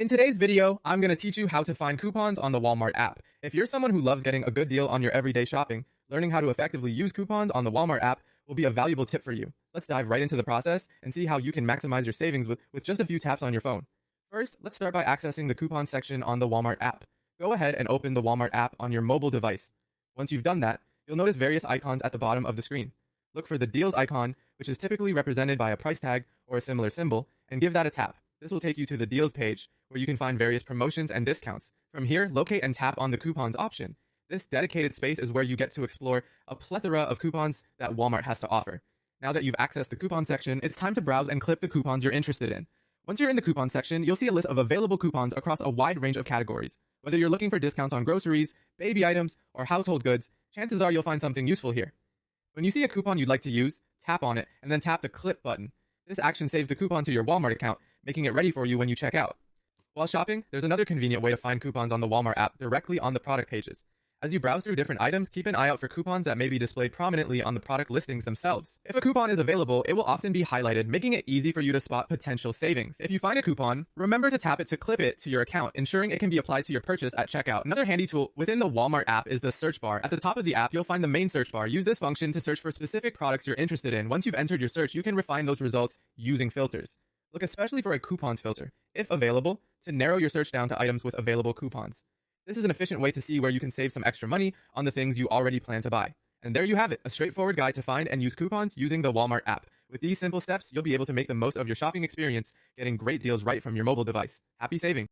In today's video, I'm going to teach you how to find coupons on the Walmart app. If you're someone who loves getting a good deal on your everyday shopping, learning how to effectively use coupons on the Walmart app will be a valuable tip for you. Let's dive right into the process and see how you can maximize your savings with just a few taps on your phone. First, let's start by accessing the coupon section on the Walmart app. Go ahead and open the Walmart app on your mobile device. Once you've done that, you'll notice various icons at the bottom of the screen. Look for the deals icon, which is typically represented by a price tag or a similar symbol, and give that a tap. This will take you to the deals page, where you can find various promotions and discounts. From here, locate and tap on the coupons option. This dedicated space is where you get to explore a plethora of coupons that Walmart has to offer. Now that you've accessed the coupon section, it's time to browse and clip the coupons you're interested in. Once you're in the coupon section, you'll see a list of available coupons across a wide range of categories. Whether you're looking for discounts on groceries, baby items, or household goods, chances are you'll find something useful here. When you see a coupon you'd like to use, tap on it, and then tap the clip button. This action saves the coupon to your Walmart account, making it ready for you when you check out. While shopping, there's another convenient way to find coupons on the Walmart app directly on the product pages. As you browse through different items, keep an eye out for coupons that may be displayed prominently on the product listings themselves. If a coupon is available, it will often be highlighted, making it easy for you to spot potential savings. If you find a coupon, remember to tap it to clip it to your account, ensuring it can be applied to your purchase at checkout. Another handy tool within the Walmart app is the search bar. At the top of the app, you'll find the main search bar. Use this function to search for specific products you're interested in. Once you've entered your search, you can refine those results using filters. Look especially for a coupons filter, if available, to narrow your search down to items with available coupons. This is an efficient way to see where you can save some extra money on the things you already plan to buy. And there you have it, a straightforward guide to find and use coupons using the Walmart app. With these simple steps, you'll be able to make the most of your shopping experience, getting great deals right from your mobile device. Happy saving!